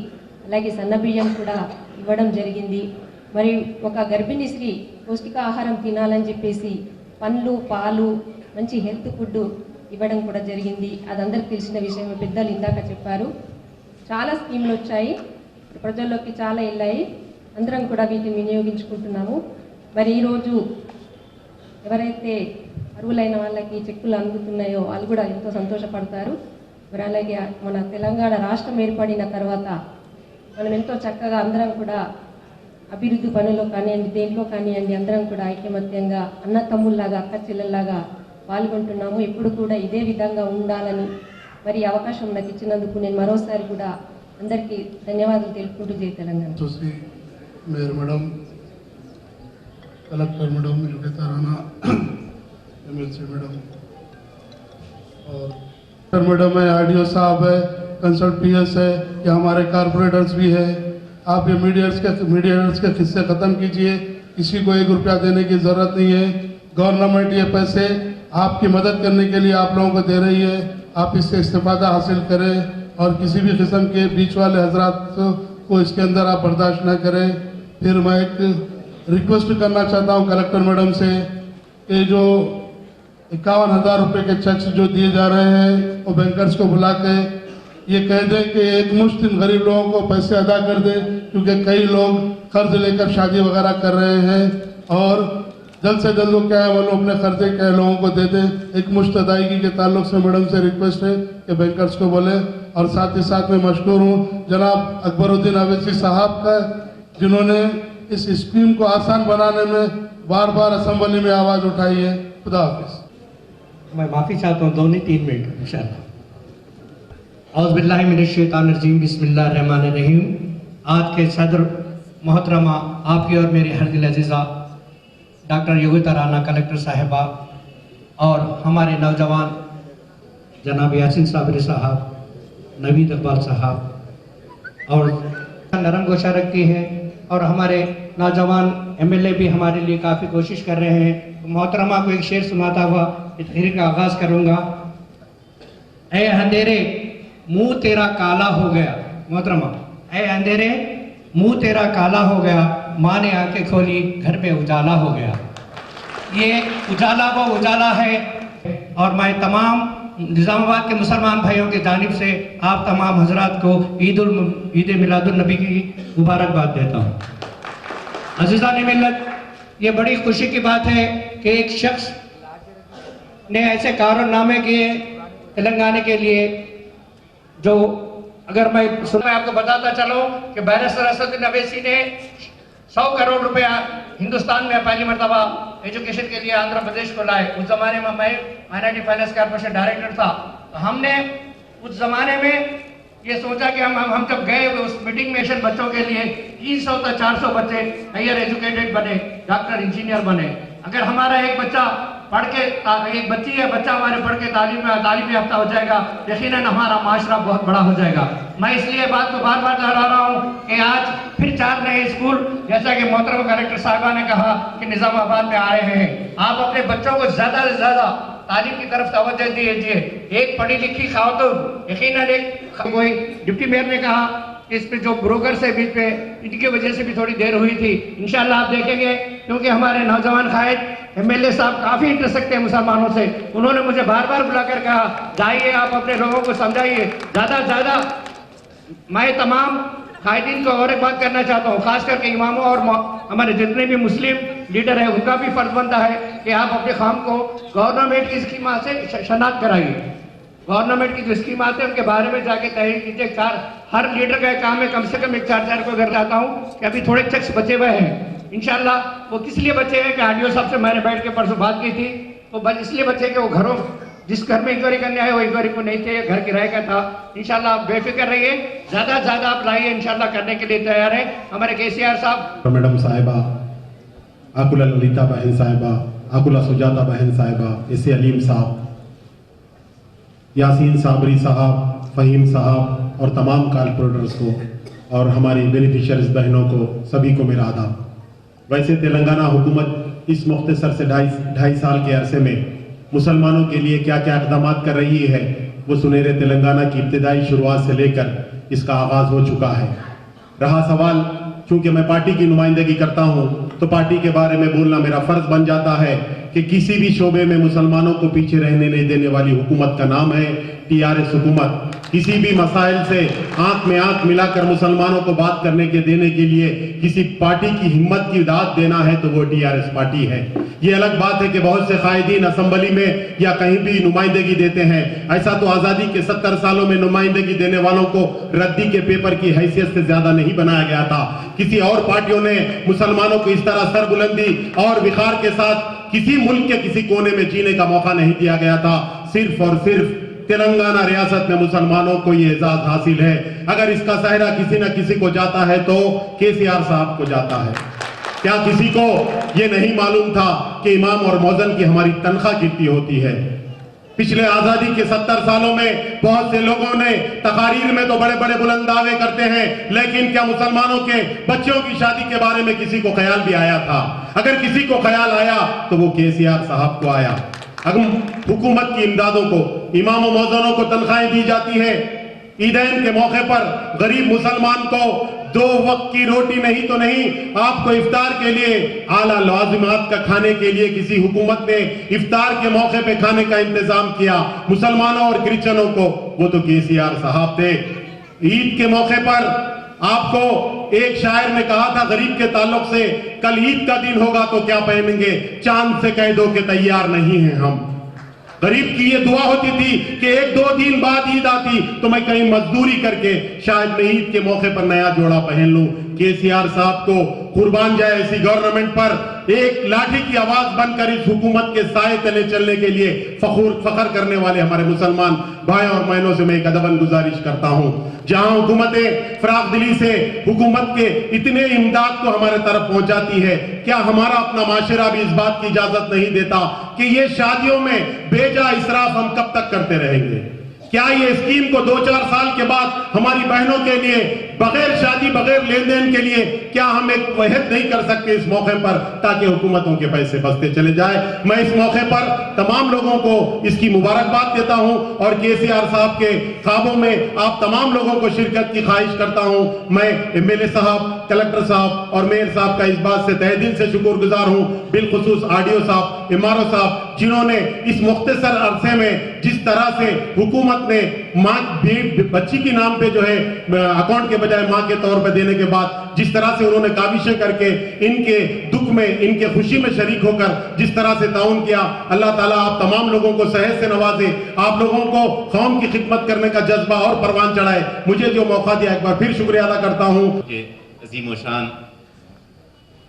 అలాగే సన్న బియ్యం కూడా ఇవ్వడం జరిగింది. మరి ఒక గర్భిణీ స్త్రీ పౌష్టికాహారం తినాలని చెప్పేసి పండ్లు పాలు మంచి హెల్త్ ఫుడ్ ఇవ్వడం కూడా జరిగింది. అది అందరికీ తెలిసిన విషయమే, పెద్దలు ఇందాక చెప్పారు. చాలా స్కీమ్లు వచ్చాయి, ప్రజల్లోకి చాలా వెళ్ళాయి, అందరం కూడా వీటిని వినియోగించుకుంటున్నాము. మరి ఈరోజు ఎవరైతే అర్హులైన వాళ్ళకి చెక్కులు అందుతున్నాయో వాళ్ళు కూడా ఎంతో సంతోషపడతారు. మరి అలాగే మన తెలంగాణ రాష్ట్రం ఏర్పడిన తర్వాత మనం ఎంతో చక్కగా అందరం కూడా అభివృద్ధి పనుల్లో కానివ్వండి, దేంట్లో కానివ్వండి, అందరం కూడా ఐకమత్యంగా అన్న తమ్ముళ్ళలాగా అక్క చెల్లెల్లాగా పాల్గొంటున్నాము. ఎప్పుడు కూడా ఇదే విధంగా ఉండాలని మరి అవకాశం నాకు ఇచ్చినందుకు నేను మరోసారి కూడా అందరికీ ధన్యవాదాలు తెలుపుకుంటూ జై Telangana. Mayor madam, collector madam, Lalita Rana, MLC madam और मैडम है, आरडीओ साहब है, कंसल्ट पीएस है, या हमारे कारपोरेटर्स भी है। आप ये मीडियर्स के किस्से ख़त्म कीजिए, किसी को 1 रुपया देने की ज़रूरत नहीं है। गवर्नमेंट ये पैसे आपकी मदद करने के लिए आप लोगों को दे रही है, आप इससे इस्तेफादा हासिल करें और किसी भी किस्म के बीच वाले हजरात को इसके अंदर आप बर्दाश्त न करें। फिर मैं एक रिक्वेस्ट करना चाहता हूं कलेक्टर मैडम से कि जो 51,000 रुपये के चेक्स जो दिए जा रहे हैं वो बैंकर्स को बुला के ये कह दें कि एक मुश्त गरीब लोगों को पैसे अदा कर दें, क्योंकि कई लोग कर्ज लेकर शादी वगैरह कर रहे हैं और जल्द से जल्द वो क्या है वो लोग अपने खर्चे क्या लोगों को दे दें। एक मुश्त अदायगी के ताल्लुक से मैडम से रिक्वेस्ट है कि बैंकर्स को बोले। और साथ ही साथ मैं मशकूर हूँ जनाब अकबरुद्दीन अवैसी साहब का, जिन्होंने इस स्कीम को आसान बनाने में बार बार असेंबली में आवाज़ उठाई है। खुदा हाफिज़। मैं माफ़ी चाहता हूँ, 2-3 मिनट इंशाअल्लाह। औज़ुबिल्लाहि मिनश्शैतानिर्रजीम, बिस्मिल्लाहिर्रहमानिर्रहीम। आज के सदर मोहतरमा आपकी और मेरी हर दिल अजीज़ा डॉक्टर योगिता राणा कलेक्टर साहिबा और हमारे नौजवान जनाब यासीन साबरी साहब, नवीद इकबाल साहब और नरम गोशा रखती हैं और हमारे नौजवान एमएलए भी हमारे लिए काफ़ी कोशिश कर रहे हैं। मोहतरमा को एक शेर सुनाता हुआ इस तहरीर का आगाज़ करूँगा। ऐ अंधेरे मुँह तेरा काला हो गया, मोहतरमा, ऐ अंधेरे मुँह तेरा काला हो गया, माँ ने आंखें खोली घर में उजाला हो गया। ये उजाला वो उजाला है और मैं तमाम निज़ामाबाद के मुसलमान भाइयों की जानिब से आप तमाम हजरात को ईद मिलादुन्नबी की मुबारकबाद देता हूँ। अज़ीज़ान मिल्लत, ये बड़ी खुशी की बात है कि एक शख्स ने ऐसे कारनामे किए तेलंगाना के लिए जो अगर मैं आपको बताता चलो कि बैरिस्टर असदुद्दीन अवैसी ने 100 करोड़ रुपया हिंदुस्तान में पहली मरतबा एजुकेशन के लिए आंध्र प्रदेश को लाए। उस जमाने में मैं माइनॉरिटी फाइनेंस कॉर्पोरेशन डायरेक्टर था, तो हमने उस जमाने में ये सोचा कि हम जब गए उस मीटिंग में बच्चों के लिए 300 से 400 बच्चे हायर एजुकेटेड बने, डॉक्टर इंजीनियर बने। अगर हमारा एक बच्चा पढ़ के, एक बच्ची है बच्चा हमारे पढ़ के तालीम याफ्ता हो जाएगा, यकीनन हमारा माशरा बहुत बड़ा हो जाएगा। मैं इसलिए बात को बार बार दोहरा रहा हूँ कि आज फिर 4 नए स्कूल, जैसा कि मोहतरम कलेक्टर साहिबा ने कहा कि निज़ामाबाद में आ रहे हैं। आप अपने बच्चों को ज़्यादा से ज़्यादा तालीम की तरफ तवज्जो दीजिए। एक पढ़ी लिखी खातून, यकीनन एक कोई डिप्टी मेयर ने कहा इस पे जो ब्रोकर्स है बीच में, इनकी वजह से भी थोड़ी देर हुई थी। इंशाल्लाह आप देखेंगे, क्योंकि हमारे नौजवान कायद एमएलए साहब काफ़ी इंटरेस्ट रखते हैं मुसलमानों से। उन्होंने मुझे बार बार बुलाकर कहा जाइए आप अपने लोगों को समझाइए ज़्यादा से ज़्यादा। मैं तमाम कायदीन को और एक बात करना चाहता हूँ, खास करके इमामों और हमारे जितने भी मुस्लिम लीडर हैं उनका भी फर्ज बनता है कि आप अपने काम को गवर्नमेंट की स्कीमात से शनाख्त कराइए। गवर्नमेंट की जो स्कीम आते हैं उनके बारे में जाके तहरीर कीजिए। हर लीडर का काम है कम से कम 1-4 को अगर चाहता हूँ कि अभी थोड़े चेक्स बचे हुए हैं, इंशाल्लाह वो किस लिए बचे हैं कि आरडीओ साहब से मैंने बैठ के परसों बात की थी, तो बस इसलिए बचे कि वो घरों जिस घर में इंक्वायरी करने आए वो इंक्वायरी को नहीं चाहिए, घर किराए का था। इंशाल्लाह आप बेफिक्र रहिए, ज्यादा से ज्यादा आप लाइए, इंशाल्लाह करने के लिए तैयार है हमारे केसीआर साहब। मैडम साहिबा, आकुला ललिता बहन साहिबा, आकुला सुजाता बहन साहिबा, एसे अलीम साहब, यासीन साबरी साहब, फ़हीम साहब और तमाम कारपोरेटर्स को और हमारी बेनिफिशियरीज बहनों को, सभी को मेरा आदाब। वैसे तेलंगाना हुकूमत इस मुख्तसर से ढाई साल के अरसे में मुसलमानों के लिए क्या क्या इक़दाम कर रही है, वो सुनहरे तेलंगाना की इब्तिदाई शुरुआत से लेकर इसका आगाज़ हो चुका है। रहा सवाल, चूंकि मैं पार्टी की नुमाइंदगी करता हूं तो पार्टी के बारे में बोलना मेरा फर्ज बन जाता है कि किसी भी शोबे में मुसलमानों को पीछे रहने नहीं देने वाली हुकूमत का नाम है टीआरएस हुकूमत। किसी भी मसाइल से आंख में आंख मिलाकर मुसलमानों को बात करने के देने के लिए किसी पार्टी की हिम्मत की दाद देना है तो वो टीआरएस पार्टी है। ये अलग बात है कि बहुत से कायदीन असम्बली में या कहीं भी नुमाइंदगी देते हैं, ऐसा तो आज़ादी के 70 सालों में नुमाइंदगी देने वालों को रद्दी के पेपर की हैसियत से ज्यादा नहीं बनाया गया था। किसी और पार्टियों ने मुसलमानों को इस तरह सरबुलंदी और विखार के साथ किसी मुल्क के किसी कोने में जीने का मौका नहीं दिया गया था। सिर्फ और सिर्फ तेलंगाना रियासत में मुसलमानों को ये एजाज हासिल है। अगर इसका सहरा किसी न किसी को जाता है तो केसीआर साहब को जाता है। क्या किसी को ये नहीं मालूम था कि इमाम और मौजन की हमारी तनख्वाह कितनी होती है? पिछले आजादी के 70 सालों में बहुत से लोगों ने तकारीर में तो बड़े बड़े बुलंद दावे करते हैं, लेकिन क्या मुसलमानों के बच्चों की शादी के बारे में किसी को ख्याल भी आया था? अगर किसी को ख्याल आया तो वो केसीआर साहब को आया। अगर हुकूमत की इमदादों को, इमाम और मौजनों को तनख्वाहें दी जाती है, ईदैन के मौके पर गरीब मुसलमान को 2 वक्त की रोटी नहीं तो नहीं, आपको इफ्तार के लिए आला लाजिमात का खाने के लिए किसी हुकूमत ने इफ्तार के मौके पे खाने का इंतजाम किया मुसलमानों और क्रिश्चियनों को, वो तो केसीआर साहब थे। ईद के मौके पर आपको एक शायर ने कहा था गरीब के ताल्लुक से, कल ईद का दिन होगा तो क्या पहनेंगे, चांद से कह दो कि तैयार नहीं हैं हम। गरीब की ये दुआ होती थी कि 1-2 दिन बाद ईद आती तो मैं कहीं मजदूरी करके शायद मैं ईद के मौके पर नया जोड़ा पहन लूं। केसीआर साहब को कुर्बान जाए ऐसी गवर्नमेंट पर एक लाठी की आवाज बनकर इस हुकूमत के साए तले चलने के लिए फखर करने वाले हमारे मुसलमान भाई और बहनों से मैं एक अदबन गुजारिश करता हूं, जहां हुकूमतें फराख दिली से हुकूमत के इतने इमदाद को हमारे तरफ पहुंचाती है, क्या हमारा अपना माशरा भी इस बात की इजाजत नहीं देता कि ये शादियों में बेजा इसराफ हम कब तक करते रहेंगे? क्या ये स्कीम को 2-4 साल के बाद हमारी बहनों के लिए बगैर शादी बगैर लेन देन के लिए क्या हम एक वहद नहीं कर सकते इस मौके पर, ताकि हुकूमतों के पैसे बचते चले जाए? मैं इस मौके पर तमाम लोगों को इसकी मुबारकबाद देता हूं और केसीआर साहब के ख्वाबों में आप तमाम लोगों को शिरकत की ख्वाहिश करता हूं। मैं एमएलए साहब, कलेक्टर साहब और मेयर साहब का इस बात से तहे दिल से शुक्रगुजार हूं, बिलखुसूस आरडीओ साहब, एमआरओ साहब, जिन्होंने इस मुख्तसर अरसे में जिस तरह से हुकूमत ने माँ बच्ची के नाम पे जो है अकाउंट के बजाय माँ के तौर पे देने के बाद जिस तरह से उन्होंने काविशें करके इनके दुख में इनके खुशी में शरीक होकर जिस तरह से ताउन किया, अल्लाह ताला आप तमाम लोगों को सेहत से नवाजे, आप लोगों को कौम की खिदमत करने का जज्बा और परवान चढ़ाए। मुझे जो मौका दिया एक बार फिर शुक्रिया अदा करता हूँ। अजीम शान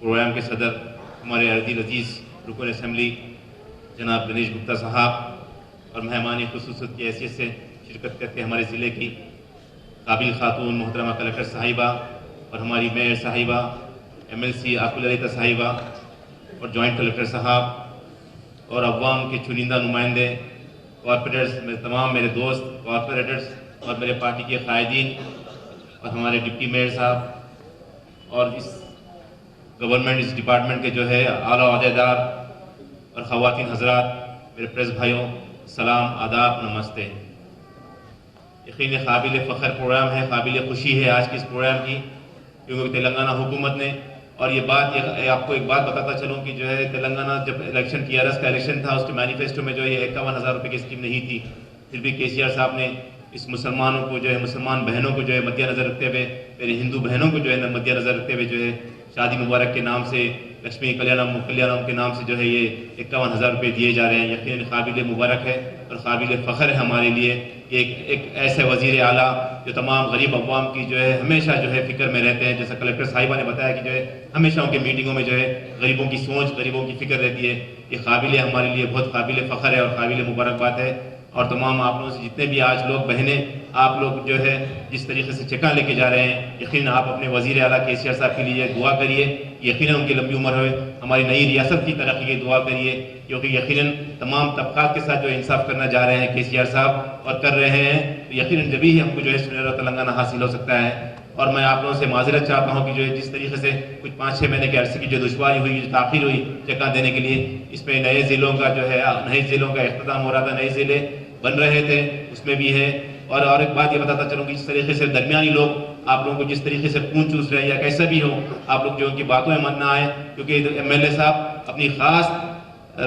प्रोग्राम के सदर हमारे अजीज रुकन असेंबली जनाब गणेश गुप्ता साहब और मेहमान खुसूसियत की हैसियत से शिरकत करके हमारे ज़िले की काबिल खातून मोहतरमा कलेक्टर साहिबा और हमारी मेयर साहिबा, एमएलसी आकुल ललिता साहिबा और जॉइंट कलेक्टर साहब और अवाम के चुनिंदा नुमाइंदे, कॉरपोरेटर्स, तमाम मेरे दोस्त कॉरपोरेटर्स और मेरे पार्टी के कायदीन और हमारे डिप्टी मेयर साहब और इस गवर्नमेंट, इस डिपार्टमेंट के जो है आला अहदेदार और ख़वातीन हज़रात, मेरे प्रेस भाइयों, सलाम, आदाब, नमस्ते। यकीन काबिल फ़ख्र प्रोग्राम है, काबिल खुशी है आज की इस प्रोग्राम की, क्योंकि तेलंगाना हुकूमत ने, और ये बात आपको एक बात बताता चलूँ कि जो है तेलंगाना जब इलेक्शन टीआरएस का इलेक्शन था उसके मैनिफेस्टो में जो ये 51,000 रुपये की स्कीम नहीं थी, फिर भी केसीआर साहब ने इस मुसलमानों को जो है, मुसलमान बहनों को जो है मद्देनज़र रखते हुए, मेरे हिंदू बहनों को जो है मद्देनज़र रखते हुए जो है शादी मुबारक के नाम से, लक्ष्मी कल्याणम के नाम से जो है ये 51,000 रुपये दिए जा रहे हैं। यकीन काबिल मुबारक है। और काबिल फ़ख्र है हमारे लिए। एक ऐसे वज़ीर आला जो तमाम गरीब अवाम की जो है हमेशा जो है फ़िक्र में रहते हैं। जैसा कलेक्टर साहिबा ने बताया कि जो है हमेशा उनकी मीटिंगों में जो है गरीबों की सोच, गरीबों की फ़िक्र रहती है। ये काबिल हमारे लिए बहुत काबिल फ़ख्र है और काबिल मुबारकबाद है। और तमाम आप लोगों से जितने भी आज लोग बहनें आप लोग जो है जिस तरीके से चेका लेके जा रहे हैं, यकीन आप अपने वज़ीर आला केसीआर साहब के लिए दुआ करिए, यकीन उनकी लंबी उम्र हो, हमारी नई रियासत की तरक्की की दुआ करिए, क्योंकि यकीन तमाम तबकात के साथ जो इंसाफ करना जा रहे हैं केसीआर साहब और कर रहे हैं, तो यकीन जब ही हमको जो है सुनहरा तेलंगाना हासिल हो सकता है। और मैं आप लोगों से माजरत चाहता हूँ कि जो है जिस तरीके से कुछ 5-6 महीने के अरसे की जो दुश्वारी हुई, जो ताख़ीर हुई चेका देने के लिए, इसमें नए ज़िलों का जो है नए ज़िलों का इख्तिताम हो रहा था, नए ज़िले बन रहे थे, उसमें भी है। और एक बात ये बताता चलूँ कि जिस तरीके से दरमियानी लोग आप लोगों को जिस तरीके से खून चूस रहे हैं या कैसा भी हो, आप लोग जो उनकी बातों में मन ना आए, क्योंकि MLA साहब अपनी ख़ास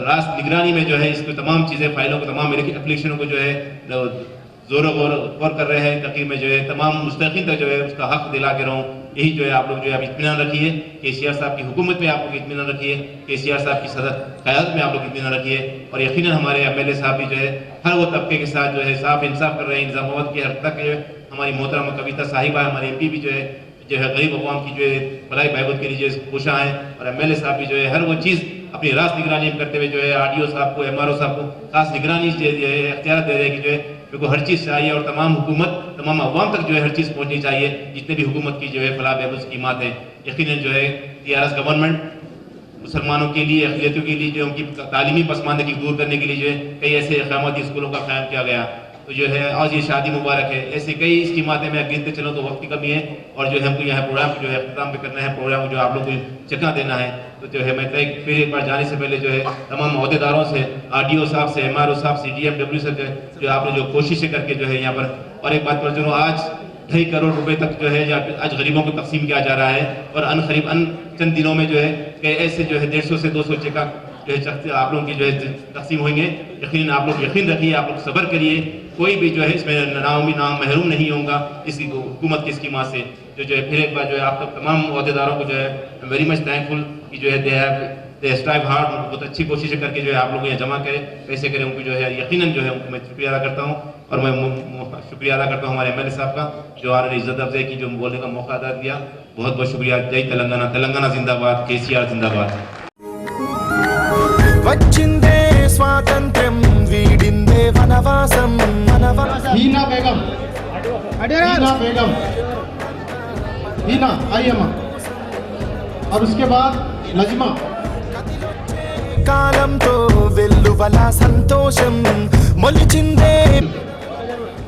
रास्त निगरानी में जो है इसको तमाम चीज़ें फाइलों को तमाम एप्लीकेशनों को जो है जोरों गौर कर रहे हैं, ताकि मैं जो है तमाम मुस्तक़ीम तक जो है उसका हक दिला के रहूँ। यही जो है आप लोग जो है आप इत्मीनान रखिए, केसीआर साहब की हुकूमत में आप लोग इत्मीनान रखिए, केसीआर साहब की सदर क़यादत में आप लोग इत्मीनान रखिए। और यकीनन हमारे MLA साहब भी जो है हर वो तबके के साथ जो है साफ इंसाफ कर रहे हैं, निज़ामाबाद की हर तक जो है हमारी मोहतरमा कविता साहिबा, हमारे MP भी जो है गरीब अवाम की जो है भलाई बहबूद के लिए कोशा है। और MLA साहब भी जो है हर वो चीज़ अपनी रास्त निगरानी करते हुए जो है RDO साहब को, MRO साहब को खास निगरानी इख्तियार दे रहे हैं कि जो है मेरे को हर चीज़ चाहिए और तमाम हुकूमत तमाम अवाम तक जो है हर चीज़ पहुंचनी चाहिए, जितने भी हुकूमत की जो है फलाह बहबूद स्कीमात है। यकीनन जो है TRS गवर्नमेंट मुसलमानों के लिए, अक़लियतों के लिए जो उनकी तालीमी पसमानदगी दूर करने के लिए जो है कई ऐसे इक़ामती स्कूलों का क़याम किया गया, तो जो है आज ये शादी मुबारक है। ऐसे कई स्कीमात हैं, मैं गिनते चलूँ तो वक्त की कमी है। और जो है हमको यहाँ प्रोग्राम जो है अख्ताम पे करना है, प्रोग्राम जो आप लोग को चेका देना है, तो जो है मैं फिर एक बार जाने से पहले जो है तमाम अहदेदारों से, RDO साहब से, MRO साहब से, DMW से जो आपने जो कोशिशें करके जो है यहाँ पर, और एक बात पर चलो आज 2.5 करोड़ रुपए तक जो है आज गरीबों को तकसीम किया जा रहा है। और चंद दिनों में जो है ऐसे जो है 150 से 200 चेका जो है आप लोगों की जो है तकसीम होंगे। यकीन आप लोग यकीन रखिए, आप लोग सब्र करिए, कोई भी जो है इसमें नाम महरूम नहीं होगा इसकी हुकूमत की स्कीमा से। जो है फिर एक बार जो है आप तमाम अहदेदारों को जो है वेरी मच थैंकफुल कि जो है दे स्ट्राइव हार्ड, बहुत अच्छी कोशिशें करके जो है आप लोग यहाँ जमा करें, कैसे करें उनको जो है यकीनन जो है उनको मैं शुक्रिया अदा करता हूँ। और मैं शुक्रिया अदा करता हूँ हमारे MLA साहब का जो आने इज्जत अफजाई की जो बोलने का मौका अदा दिया। बहुत बहुत शुक्रिया। जय तेलंगाना, तेलंगाना जिंदाबाद, KCR जिंदाबाद। వచ్చిందే స్వాతంత్ర్యం వీడిందే వనవాసం हीना बेगम, हीना बेगम, हीना आइए माँ। और उसके बाद नजमा। కాలంతో వెల్లువల సంతోషం మొలిచిందే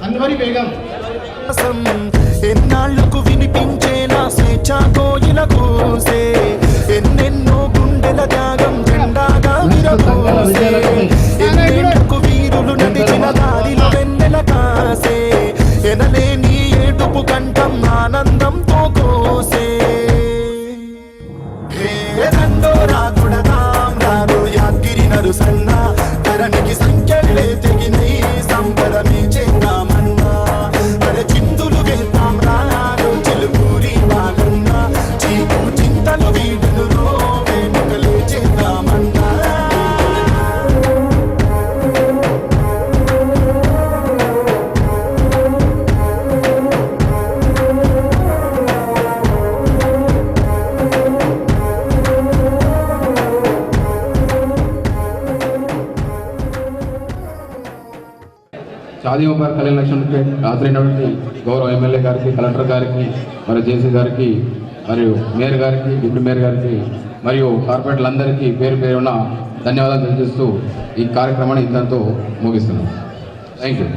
अनवरी बेगम, ఎన్నాళ్లకు వినిపించేలా స్వేచ్ఛ కోయిల కూసే ఎన్నెన్నో గుండెల త్యాగం జెండాగా విరబూసే ఎన్నెన్నకు వీరులు నడిచిన దారిలో వెన్నెల కాసే ఎనలేని ఏడుపు కంఠం ఆనందంతో కోసే హే దండోరా కొడదాం రాను యాద్గిరి నరుసన్న ధరణికి సంఖ్యలే తెగినై సంబరమే చేద్దామన్నా అరే చిందులు గెలుతాం రాను చిలుకూరి బాగన్నా చీకు చింతలు వీడును రో వేడుకలే చేద్దామన్నా షాదీ ముబారక్ కళ్యాణ లక్ష్మికి హాజరైనటువంటి గౌరవ MLA గారికి, కలెక్టర్ గారికి, మరి JC గారికి, మరియు మేయర్ గారికి, డిప్యూటీ మేయర్ గారికి, మరియు కార్పొరేటర్లందరికీ పేరు పేరున ధన్యవాదాలు తెలియజేస్తూ ఈ కార్యక్రమాన్ని ఇంతతో ముగిస్తున్నాను. Thank you.